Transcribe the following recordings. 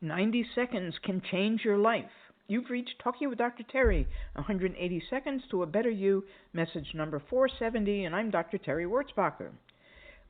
90 seconds can change your life. You've reached Talking with Dr. Terry, 180 Seconds to a Better You, message number 470, and I'm Dr. Terry Wurzbacher.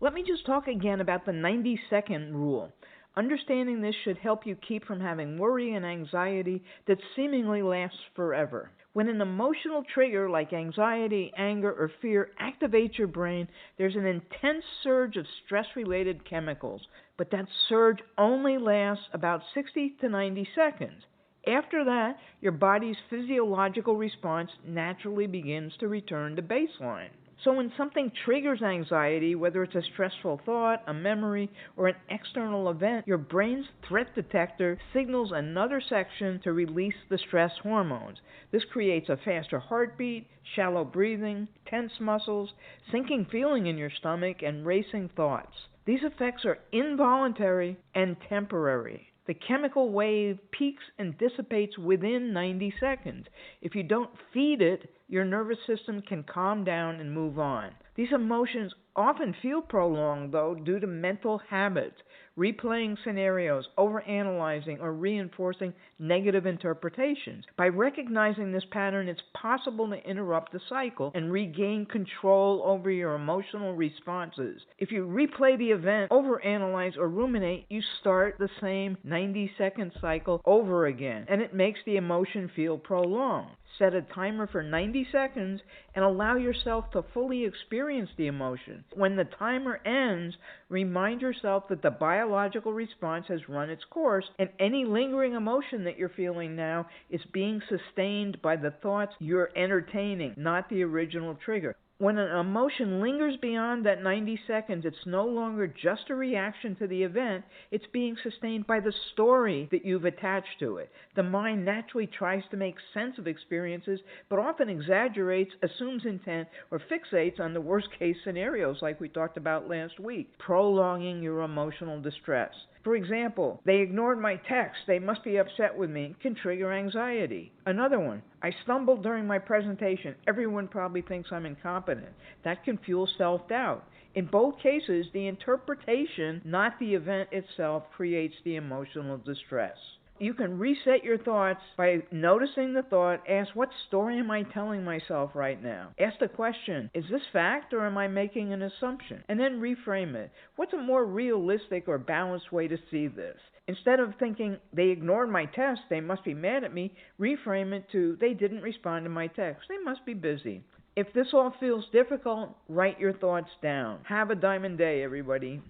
Let me just talk again about the 90-second rule. Understanding this should help you keep from having worry and anxiety that seemingly lasts forever. When an emotional trigger like anxiety, anger, or fear activates your brain, there's an intense surge of stress-related chemicals, but that surge only lasts about 60 to 90 seconds. After that, your body's physiological response naturally begins to return to baseline. So when something triggers anxiety, whether it's a stressful thought, a memory, or an external event, your brain's threat detector signals another section to release the stress hormones. This creates a faster heartbeat, shallow breathing, tense muscles, sinking feeling in your stomach, and racing thoughts. These effects are involuntary and temporary. The chemical wave peaks and dissipates within 90 seconds. If you don't feed it, your nervous system can calm down and move on. These emotions often feel prolonged, though, due to mental habits, replaying scenarios, overanalyzing, or reinforcing negative interpretations. By recognizing this pattern, it's possible to interrupt the cycle and regain control over your emotional responses. If you replay the event, overanalyze, or ruminate, you start the same 90-second cycle over again, and it makes the emotion feel prolonged. Set a timer for 90 seconds and allow yourself to fully experience the emotion. When the timer ends, remind yourself that the biological response has run its course and any lingering emotion that you're feeling now is being sustained by the thoughts you're entertaining, not the original trigger. When an emotion lingers beyond that 90 seconds, it's no longer just a reaction to the event, it's being sustained by the story that you've attached to it. The mind naturally tries to make sense of experiences, but often exaggerates, assumes intent, or fixates on the worst-case scenarios like we talked about last week, prolonging your emotional distress. For example, they ignored my text, they must be upset with me, can trigger anxiety. Another one, I stumbled during my presentation, everyone probably thinks I'm incompetent. That can fuel self-doubt. In both cases, the interpretation, not the event itself, creates the emotional distress. You can reset your thoughts by noticing the thought. Ask, what story am I telling myself right now? Ask the question, is this fact or am I making an assumption? And then reframe it. What's a more realistic or balanced way to see this? Instead of thinking, they ignored my test, they must be mad at me, reframe it to, they didn't respond to my text, they must be busy. If this all feels difficult, write your thoughts down. Have a diamond day, everybody.